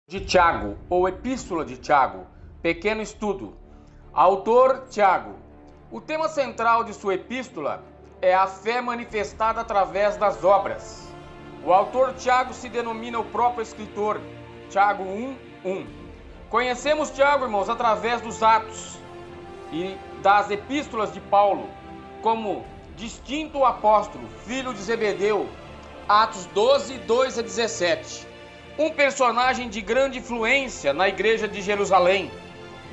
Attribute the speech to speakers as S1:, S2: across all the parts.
S1: De Tiago, ou Epístola de Tiago, pequeno estudo. Autor Tiago. O tema central de sua epístola é a fé manifestada através das obras. O autor Tiago se denomina o próprio escritor, Tiago 1:1. Conhecemos Tiago, irmãos, através dos Atos e das epístolas de Paulo, como distinto apóstolo, filho de Zebedeu, Atos 12, 2-17. Um personagem de grande influência na igreja de Jerusalém,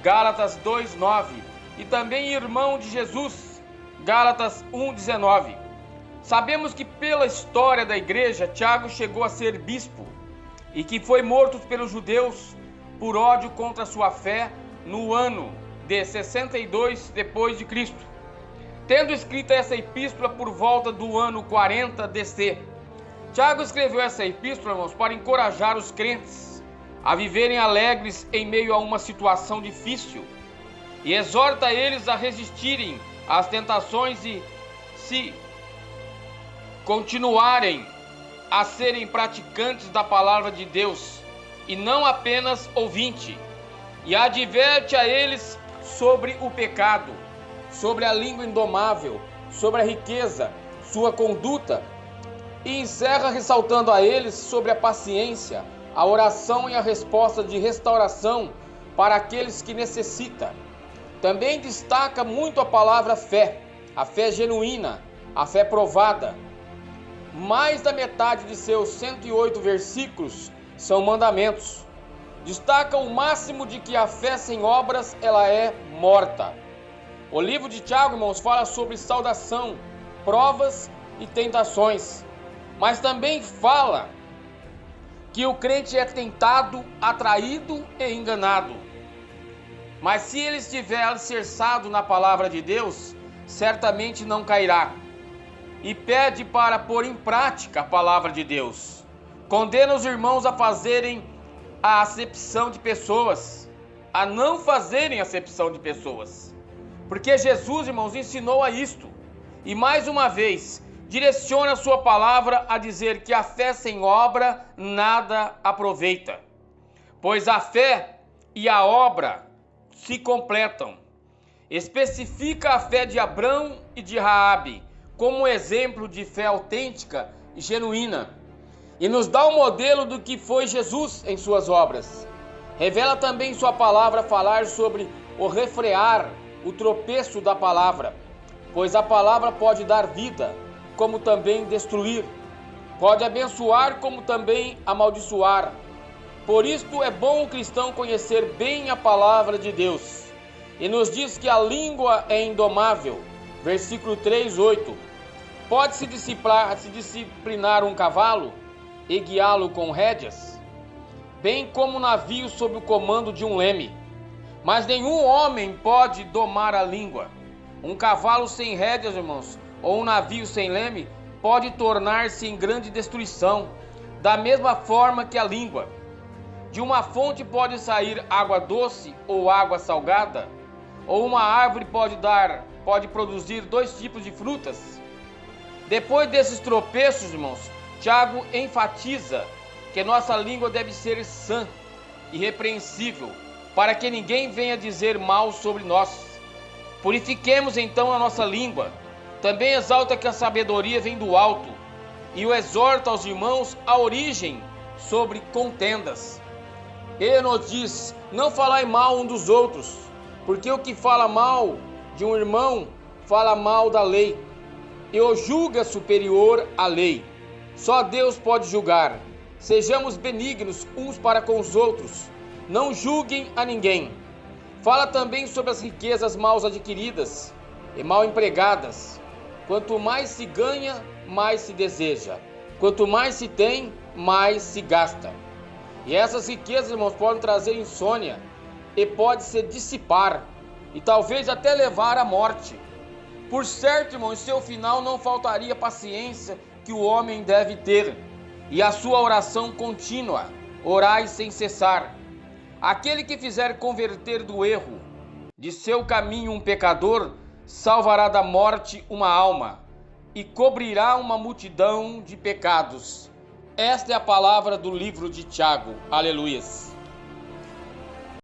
S1: Gálatas 2:9, e também irmão de Jesus, Gálatas 1:19. Sabemos que pela história da igreja, Tiago chegou a ser bispo e que foi morto pelos judeus por ódio contra sua fé no ano de 62 depois de Cristo, tendo escrito essa epístola por volta do ano 40 DC. Tiago escreveu essa epístola, irmãos, para encorajar os crentes a viverem alegres em meio a uma situação difícil e exorta eles a resistirem às tentações e se continuarem a serem praticantes da palavra de Deus e não apenas ouvinte, e adverte a eles sobre o pecado, sobre a língua indomável, sobre a riqueza, sua conduta. E encerra ressaltando a eles sobre a paciência, a oração e a resposta de restauração para aqueles que necessitam. Também destaca muito a palavra fé, a fé genuína, a fé provada. Mais da metade de seus 108 versículos são mandamentos. Destaca o máximo de que a fé sem obras ela é morta. O livro de Tiago, irmãos, fala sobre saudação, provas e tentações. Mas também fala que o crente é tentado, atraído e enganado. Mas se ele estiver alicerçado na palavra de Deus, certamente não cairá. E pede para pôr em prática a palavra de Deus. Condena os irmãos a fazerem a acepção de pessoas, a não fazerem acepção de pessoas. Porque Jesus, irmãos, ensinou a isto. E mais uma vez, direciona a sua palavra a dizer que a fé sem obra nada aproveita, pois a fé e a obra se completam. Especifica a fé de Abrão e de Raabe como exemplo de fé autêntica e genuína, e nos dá o modelo do que foi Jesus em suas obras. Revela também sua palavra falar sobre o refrear, o tropeço da palavra, pois a palavra pode dar vida, como também destruir, pode abençoar como também amaldiçoar. Por isto é bom o cristão conhecer bem a palavra de Deus. E nos diz que a língua é indomável, versículo 3:8. Pode-se disciplinar um cavalo e guiá-lo com rédeas, bem como um navio sob o comando de um leme. Mas nenhum homem pode domar a língua. Um cavalo sem rédeas, irmãos, ou um navio sem leme, pode tornar-se em grande destruição, da mesma forma que a língua. De uma fonte pode sair água doce ou água salgada, ou uma árvore pode produzir dois tipos de frutas. Depois desses tropeços, irmãos, Tiago enfatiza que nossa língua deve ser sã, irrepreensível, para que ninguém venha dizer mal sobre nós. Purifiquemos então a nossa língua. Também exalta que a sabedoria vem do alto e o exorta aos irmãos a origem sobre contendas. Ele nos diz, não falai mal um dos outros, porque o que fala mal de um irmão fala mal da lei e o julga superior à lei. Só Deus pode julgar. Sejamos benignos uns para com os outros, não julguem a ninguém. Fala também sobre as riquezas mal adquiridas e mal empregadas. Quanto mais se ganha, mais se deseja. Quanto mais se tem, mais se gasta. E essas riquezas, irmãos, podem trazer insônia e pode se dissipar e talvez até levar à morte. Por certo, irmãos, em seu final não faltaria paciência que o homem deve ter e a sua oração contínua, orai sem cessar. Aquele que fizer converter do erro de seu caminho um pecador, salvará da morte uma alma e cobrirá uma multidão de pecados. Esta é a palavra do livro de Tiago. Aleluias.